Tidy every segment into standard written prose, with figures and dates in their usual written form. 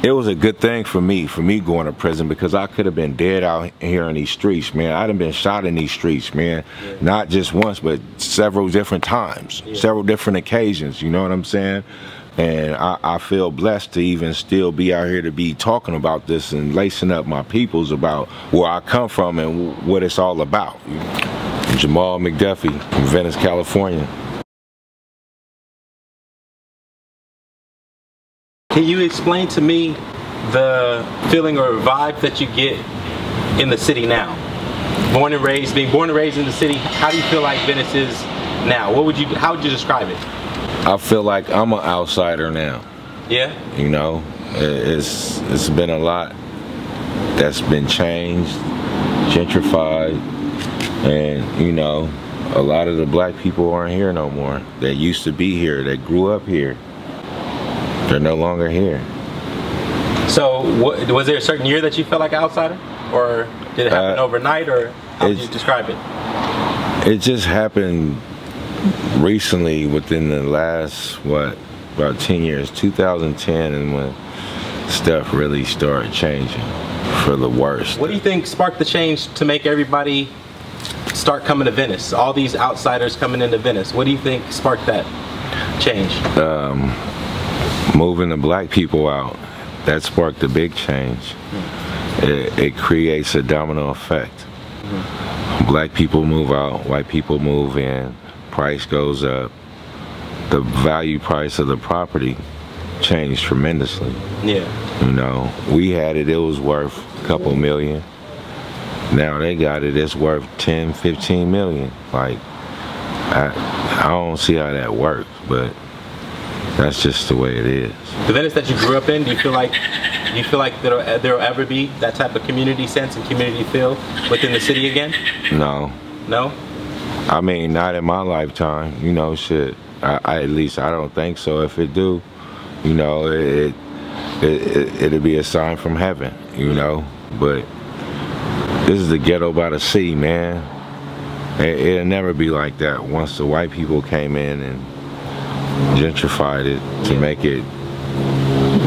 It was a good thing for me going to prison, because I could have been dead out here in these streets, man. I'd have been shot in these streets, man. Yeah. Not just once, but several different times, several different occasions, you know what I'm saying? And I feel blessed to even still be out here to be talking about this and lacing up my peoples about where I come from and what it's all about. Jamal McDuffie from Venice, California. Can you explain to me the feeling or vibe that you get in the city now? Being born and raised in the city, how do you feel like Venice is now? How would you describe it? I feel like I'm an outsider now. Yeah? You know, it's been a lot that's been changed, gentrified, and you know, a lot of the black people aren't here no more. That used to be here, that grew up here. They're no longer here. So, was there a certain year that you felt like an outsider? Or did it happen overnight, or how would you describe it? It just happened recently, within the last, about 10 years, 2010, and when stuff really started changing for the worst. What do you think sparked the change to make everybody start coming to Venice? All these outsiders coming into Venice. What do you think sparked that change? Moving the black people out. That sparked a big change. It creates a domino effect. Black people move out, white people move in, price goes up. The value price of the property changed tremendously. Yeah. You know, we had it was worth a couple million. Now they got it, it's worth 10, 15 million. Like, I don't see how that works, but that's just the way it is. The Venice that you grew up in, do you feel like there'll ever be that type of community sense and community feel within the city again? No. No? I mean, not in my lifetime. You know, shit. At least I don't think so. If it do, you know, it'll be a sign from heaven, you know. But this is the ghetto by the sea, man. It'll never be like that once the white people came in and gentrified it to make it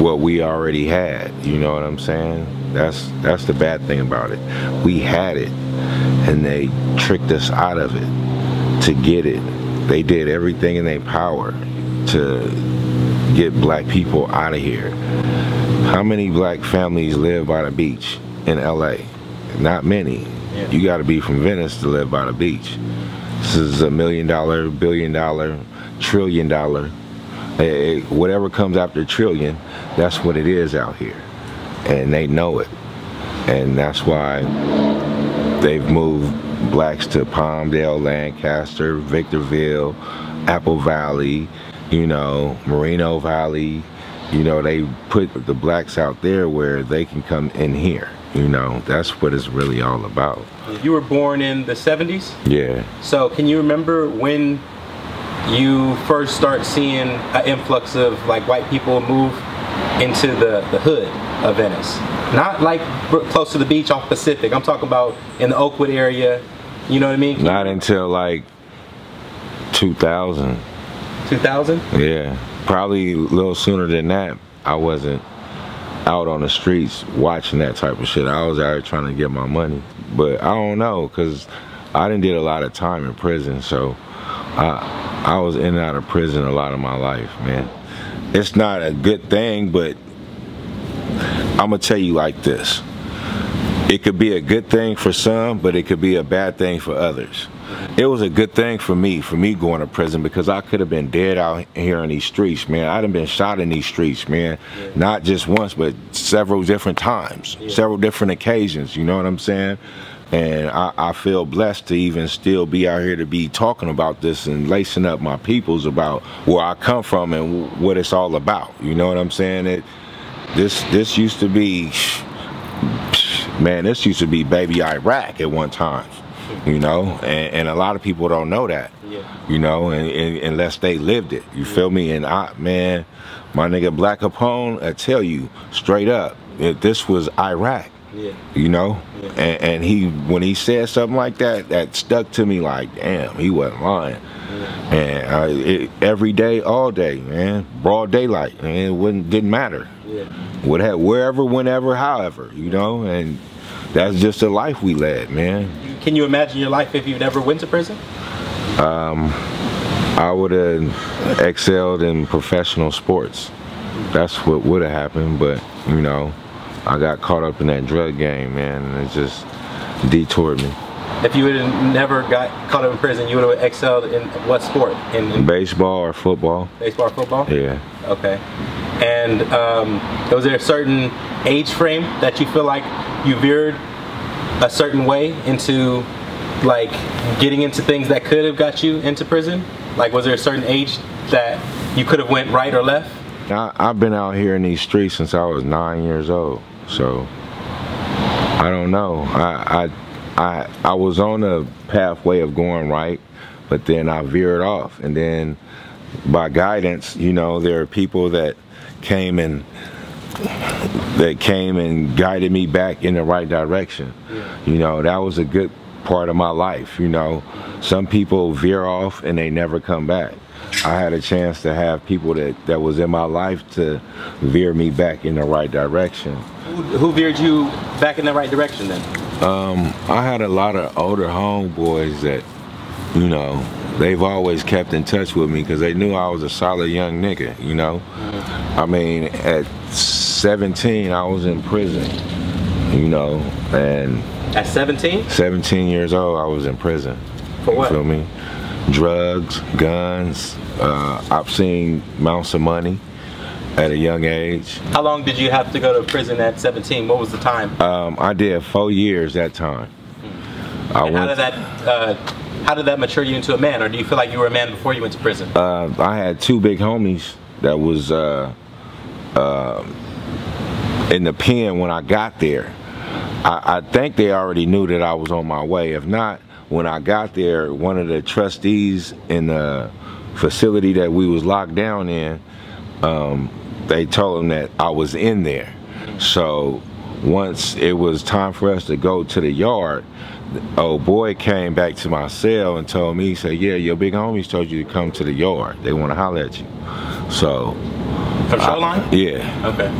what we already had. You know what I'm saying? That's the bad thing about it. We had it, and they tricked us out of it to get it. They did everything in their power to get black people out of here. How many black families live by the beach in LA? Not many. Yeah. You gotta be from Venice to live by the beach. This is $1 million, $1 billion, $1 trillion. Whatever comes after trillion, that's what it is out here. And they know it. And that's why they've moved blacks to Palmdale, Lancaster, Victorville, Apple Valley, you know, Moreno Valley. You know, they put the blacks out there where they can come in here. You know, that's what it's really all about. You were born in the 70s? Yeah. So can you remember when you first start seeing an influx of like white people move into the hood of Venice? Not like close to the beach off Pacific. I'm talking about in the Oakwood area. You know what I mean? Not until like 2000. 2000? Yeah. Probably a little sooner than that. I wasn't out on the streets watching that type of shit. I was out here trying to get my money. But I don't know, because I done did a lot of time in prison, so I was in and out of prison a lot of my life, man. It's not a good thing, but I'm gonna tell you like this. It could be a good thing for some, but it could be a bad thing for others. It was a good thing for me going to prison, because I could have been dead out here in these streets, man. I'd have been shot in these streets, man. Yeah. Not just once, but several different times, several different occasions, you know what I'm saying? And I feel blessed to even still be out here to be talking about this and lacing up my peoples about where I come from and what it's all about, you know what I'm saying? This used to be, man, this used to be baby Iraq at one time. You know, and a lot of people don't know that, you know, and unless they lived it, you feel me? And man, my nigga Black Capone, I tell you straight up, this was Iraq. Yeah. You know? Yeah. And he, when he said something like that, that stuck to me like, damn, he wasn't lying. Yeah. And every day, all day, man, broad daylight, and it didn't matter. Yeah. Wherever, whenever, however, you know, and that's just the life we led, man. Can you imagine your life if you never went to prison? I would have excelled in professional sports. That's what would have happened, but, you know, I got caught up in that drug game, man, and it just detoured me. If you would have never got caught up in prison, you would have excelled in what sport? In baseball or football. Baseball or football? Yeah. Okay. And was there a certain age frame that you feel like you veered a certain way into, like, getting into things that could have got you into prison? Like, was there a certain age that you could have went right or left? I've been out here in these streets since I was 9 years old, so I don't know. I was on a pathway of going right, but then I veered off, and then by guidance, you know, there are people that came and guided me back in the right direction. Yeah. You know, that was a good part of my life. You know, some people veer off and they never come back. I had a chance to have people that was in my life to veer me back in the right direction. Who veered you back in the right direction then? I had a lot of older homeboys that, you know, they've always kept in touch with me because they knew I was a solid young nigga, you know. I mean, at 17, I was in prison, you know, and... At 17? 17 years old, I was in prison. For what? You feel me? Drugs, guns. I've seen amounts of money at a young age. How long did you have to go to prison at 17? What was the time? I did 4 years that time. And how did that mature you into a man, or do you feel like you were a man before you went to prison? I had two big homies that was in the pen when I got there. I think they already knew that I was on my way. If not, when I got there, one of the trustees in the facility that we was locked down in, they told them that I was in there. So once it was time for us to go to the yard, the old boy came back to my cell and told me, he said, yeah, your big homies told you to come to the yard. They want to holler at you. So. From Shoreline? Yeah. Okay.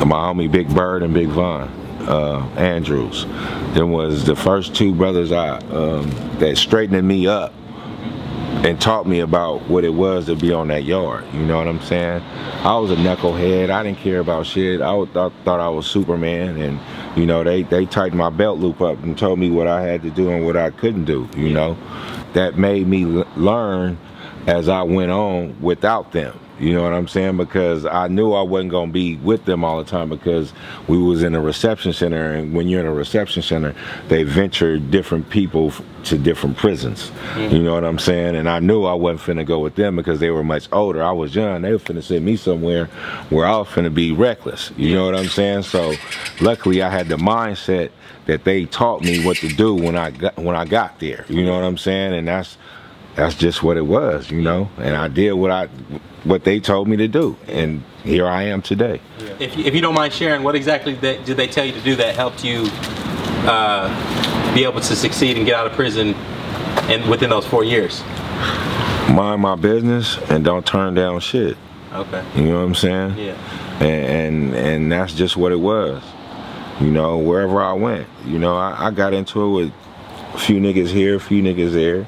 My homie Big Bird and Big Von Andrews. Then was the first two brothers that straightened me up and taught me about what it was to be on that yard. You know what I'm saying? I was a knucklehead. I didn't care about shit. I thought I was Superman, and you know, they tightened my belt loop up and told me what I had to do and what I couldn't do. You know, that made me learn as I went on without them. You know what I'm saying? Because I knew I wasn't going to be with them all the time, because we was in a reception center, and when you're in a reception center, they venture different people to different prisons. You know what I'm saying? And I knew I wasn't finna go with them because they were much older. I was young. They were finna send me somewhere where I was finna be reckless. You know what I'm saying? So luckily I had the mindset that they taught me what to do when I got there. You know what I'm saying? And that's just what it was, you know? And I did what they told me to do, and here I am today. If you don't mind sharing, what exactly did they tell you to do that helped you be able to succeed and get out of prison within those 4 years? Mind my business and don't turn down shit. Okay. You know what I'm saying? Yeah. And that's just what it was. You know, wherever I went, you know, I got into it with a few niggas here, a few niggas there.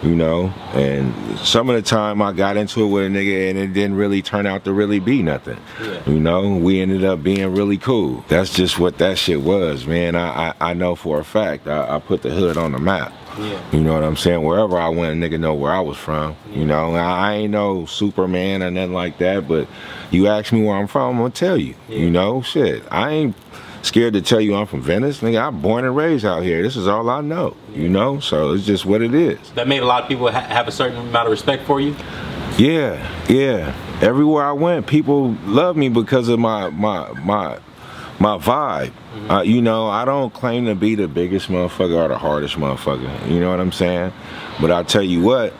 You know, and some of the time I got into it with a nigga and it didn't really turn out to really be nothing. Yeah. You know, we ended up being really cool. That's just what that shit was, man. I know for a fact. I put the hood on the map. Yeah. You know what I'm saying? Wherever I went, a nigga know where I was from. Yeah. You know, I ain't no Superman or nothing like that, but you ask me where I'm from, I'm gonna tell you. Yeah. You know, shit. I ain't scared to tell you I'm from Venice. Nigga, I'm born and raised out here. This is all I know, you know? So it's just what it is. That made a lot of people have a certain amount of respect for you? Yeah, yeah. Everywhere I went, people love me because of my vibe. You know, I don't claim to be the biggest motherfucker or the hardest motherfucker. You know what I'm saying? But I'll tell you what,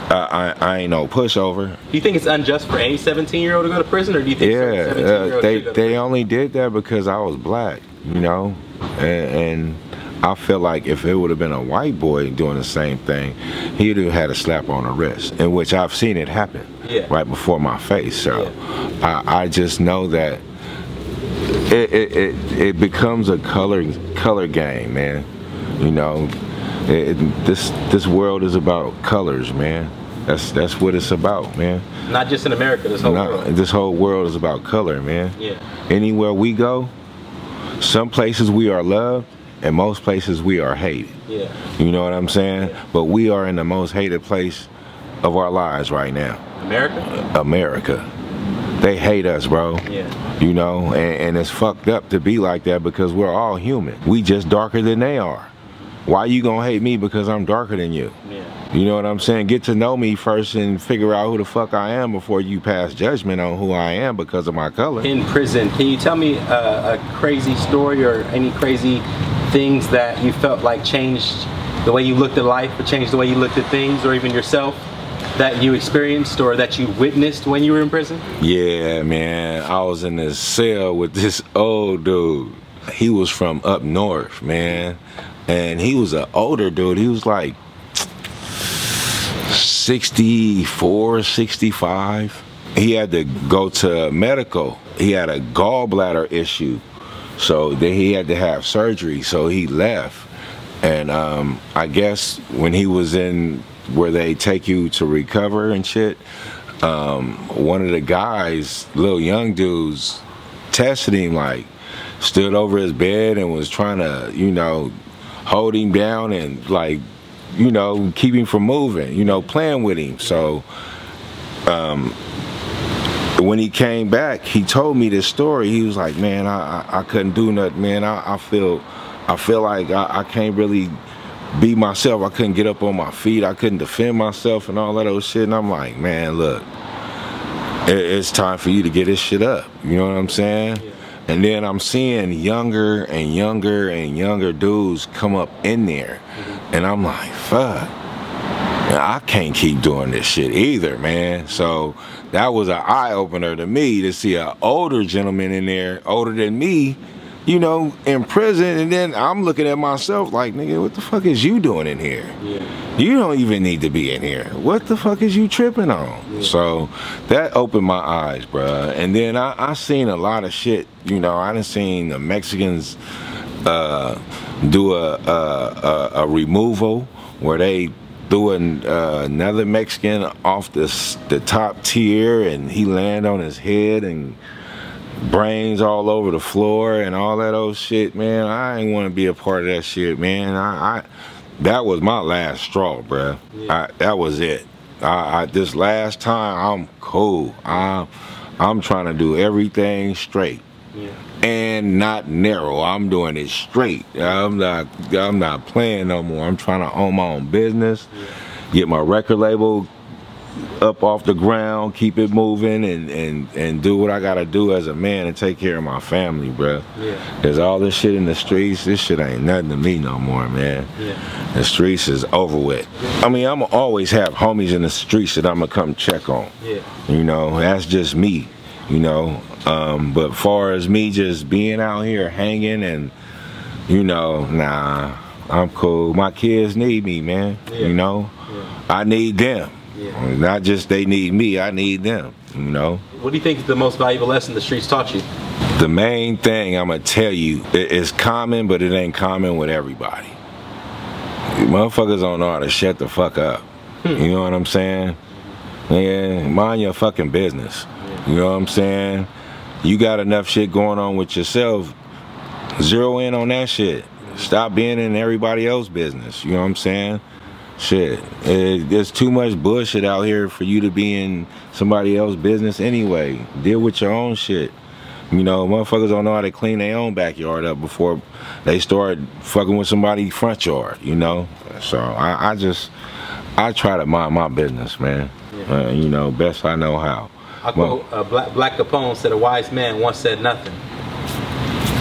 I ain't no pushover. Do you think it's unjust for any 17-year-old to go to prison, or do you think they only did that because I was black. you know, and I feel like if it would have been a white boy doing the same thing, he'd have had a slap on the wrist, in which I've seen it happen right before my face. So I just know that it becomes a color game, man. You know, this world is about colors, man. That's what it's about, man. Not just in America, this whole world. This whole world is about color, man. Yeah. Anywhere we go, some places we are loved, and most places we are hated. Yeah. You know what I'm saying? Yeah. But we are in the most hated place of our lives right now. America? America. They hate us, bro. Yeah. You know, and it's fucked up to be like that because we're all human. We just darker than they are. Why you gonna hate me because I'm darker than you? Yeah. You know what I'm saying? Get to know me first and figure out who the fuck I am before you pass judgment on who I am because of my color. In prison, can you tell me a crazy story or any crazy things that you felt like changed the way you looked at life, or changed the way you looked at things, or even yourself, that you experienced or that you witnessed when you were in prison? Yeah, man. I was in this cell with this old dude. He was from up north, man. And he was an older dude. He was like 64, 65. He had to go to medical. He had a gallbladder issue. So then he had to have surgery. So he left. And I guess when he was in where they take you to recover and shit, one of the guys, little young dudes, tested him, like stood over his bed and was trying to, you know, hold him down and, like, you know, keep him from moving, you know, playing with him. So when he came back, he told me this story. He was like, man, I couldn't do nothing, man. I feel like I can't really be myself. I couldn't get up on my feet. I couldn't defend myself and all that old shit. And I'm like, man, look, it's time for you to get this shit up. You know what I'm saying? Yeah. And then I'm seeing younger and younger and younger dudes come up in there. And I'm like, fuck, I can't keep doing this shit either, man. So that was an eye-opener to me to see an older gentleman in there, older than me, you know, in prison. And then I'm looking at myself like, nigga, what the fuck is you doing in here? Yeah. You don't even need to be in here. What the fuck is you tripping on? Yeah. So that opened my eyes, bruh. And then I seen a lot of shit. You know, I done seen the Mexicans do a removal where they threw another Mexican off the top tier, and he landed on his head and brains all over the floor and all that old shit, man. I ain't want to be a part of that shit, man. That was my last straw, bruh. Yeah. That was it. This last time, I'm cool. I'm trying to do everything straight. Yeah. And not narrow. I'm doing it straight. I'm not playing no more. I'm trying to own my own business, get my record label up off the ground, keep it moving, and do what I gotta do as a man and take care of my family, bro. Yeah. Cause all this shit in the streets, this shit ain't nothing to me no more, man. Yeah. The streets is over with. I mean, I'ma always have homies in the streets that I'ma come check on. Yeah. You know, that's just me. You know, but far as me just being out here hanging and, you know, nah, I'm cool. My kids need me, man. Yeah. You know, I need them. Yeah. Not just they need me, I need them, you know. What do you think is the most valuable lesson the streets taught you? The main thing I'm gonna tell you, it's common, but it ain't common with everybody. Motherfuckers don't know how to shut the fuck up. You know what I'm saying? Yeah, mind your fucking business. You know what I'm saying? You got enough shit going on with yourself. Zero in on that shit. Stop being in everybody else's business. You know what I'm saying? Shit. There's too much bullshit out here for you to be in somebody else's business anyway. Deal with your own shit. You know, motherfuckers don't know how to clean their own backyard up before they start fucking with somebody's front yard, you know? So I try to mind my business, man. Yeah. You know, best I know how. Black Capone said a wise man once said nothing.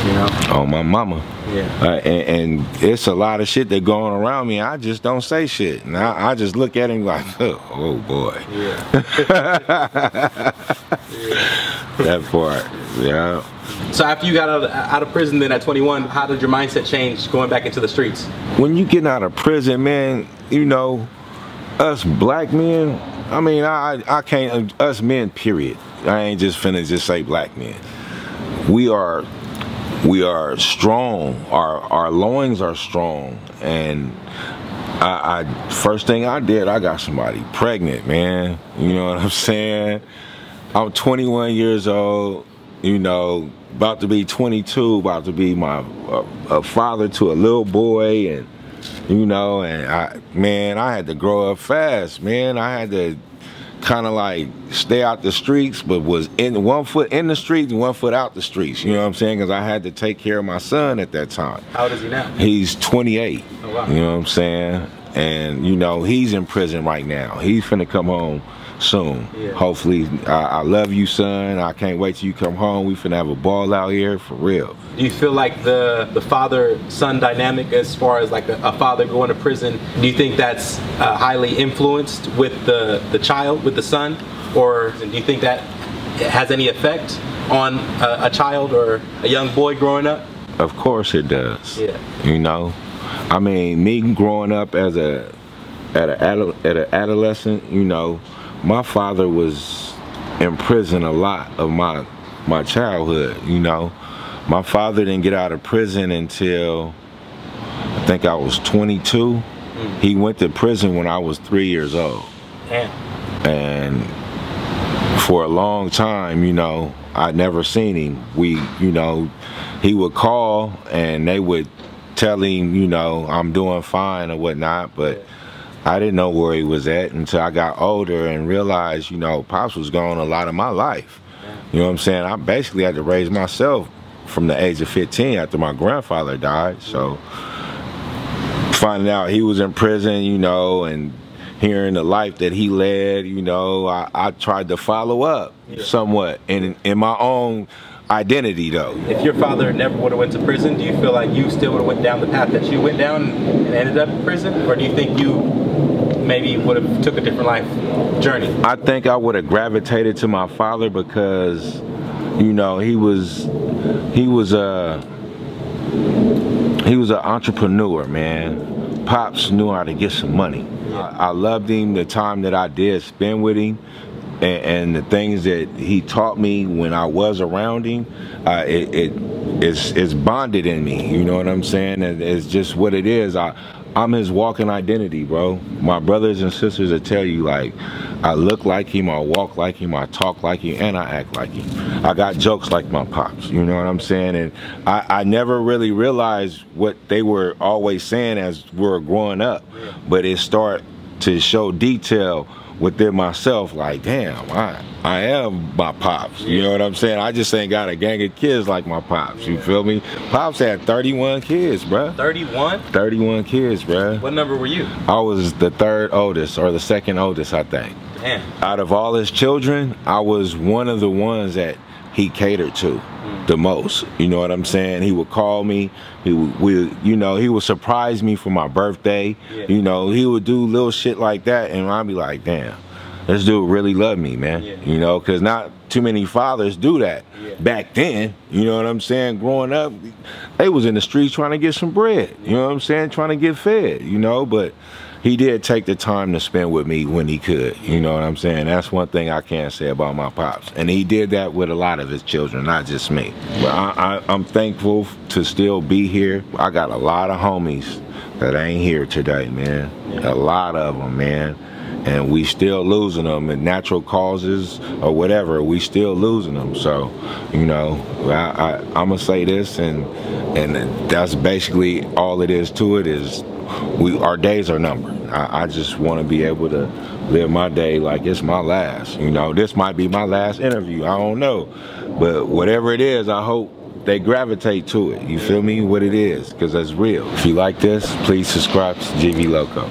You know? Oh, my mama. Yeah. And it's a lot of shit that going around me. I just don't say shit. And I just look at him like, oh boy. Yeah. Yeah. That part. Yeah. So after you got out of prison then at 21, how did your mindset change going back into the streets? When you get out of prison, man, you know, us black men, I mean, I can't, us men, period. I ain't just finna just say black men. We are strong. Our loins are strong. And first thing I did, I got somebody pregnant, man. You know what I'm saying? I'm 21 years old, you know, about to be 22, about to be a father to a little boy, and you know, and I had to grow up fast, man. I had to kind of like stay out the streets, but was in 1 foot in the streets and 1 foot out the streets. You know what I'm saying? Because I had to take care of my son at that time. How old is he now? He's 28. Oh, wow. You know what I'm saying? And you know, he's in prison right now. He's finna come home soon. Yeah. Hopefully. I love you, son. I can't wait till you come home. We finna have a ball out here for real. Do you feel like the father-son dynamic, as far as like a father going to prison, do you think that's highly influenced with the child, with the son? Or do you think that it has any effect on a child or a young boy growing up? Of course it does. Yeah. You know, I mean, me growing up as an adolescent, you know, my father was in prison a lot of my childhood, you know. My father didn't get out of prison until I think I was 22. He went to prison when I was 3 years old. Damn. And for a long time, you know, I'd never seen him. You know, he would call and they would tell him, you know, I'm doing fine or whatnot, but I didn't know where he was at until I got older and realized, you know, Pops was gone a lot of my life. You know what I'm saying? I basically had to raise myself from the age of 15 after my grandfather died. So finding out he was in prison, you know, and hearing the life that he led, you know, I tried to follow up somewhat in my own identity though. If your father never would have went to prison, do you feel like you still would have went down the path that you went down and ended up in prison? Or do you think you maybe would have took a different life journey? I think I would have gravitated to my father because, you know, he was an entrepreneur, man. Pops knew how to get some money. I loved him, the time that I did spend with him, and the things that he taught me when I was around him. It's bonded in me, you know what I'm saying? It's just what it is. I'm his walking identity, bro. My brothers and sisters will tell you, like, I look like him, I walk like him, I talk like him, and I act like him. I got jokes like my pops, you know what I'm saying? And I never really realized what they were always saying as we were growing up, but it started to show detail within myself, like, damn, I am my pops, you know what I'm saying? I just ain't got a gang of kids like my pops, you feel me? Pops had 31 kids, bruh. 31? 31 kids, bruh. What number were you? I was the third oldest, or the second oldest, I think. Damn. Out of all his children, I was one of the ones that he catered to the most, you know what I'm saying? He would call me, he would surprise me for my birthday, you know, he would do little shit like that, and I'd be like, damn, this dude really loved me, man, you know, because not too many fathers do that back then, you know what I'm saying? Growing up, they was in the streets trying to get some bread, you know what I'm saying, trying to get fed, you know, but he did take the time to spend with me when he could, you know what I'm saying? That's one thing I can't say about my pops. And he did that with a lot of his children, not just me. But I'm thankful to still be here. I got a lot of homies that ain't here today, man. A lot of them, man. And we still losing them in natural causes or whatever. We still losing them. So, you know, I'm gonna say this, and that's basically all it is to it. Is our days are numbered. I just want to be able to live my day like it's my last. You know, this might be my last interview. I don't know, but whatever it is, I hope they gravitate to it. You feel me? What it is, because that's real. If you like this, please subscribe to GV Loco.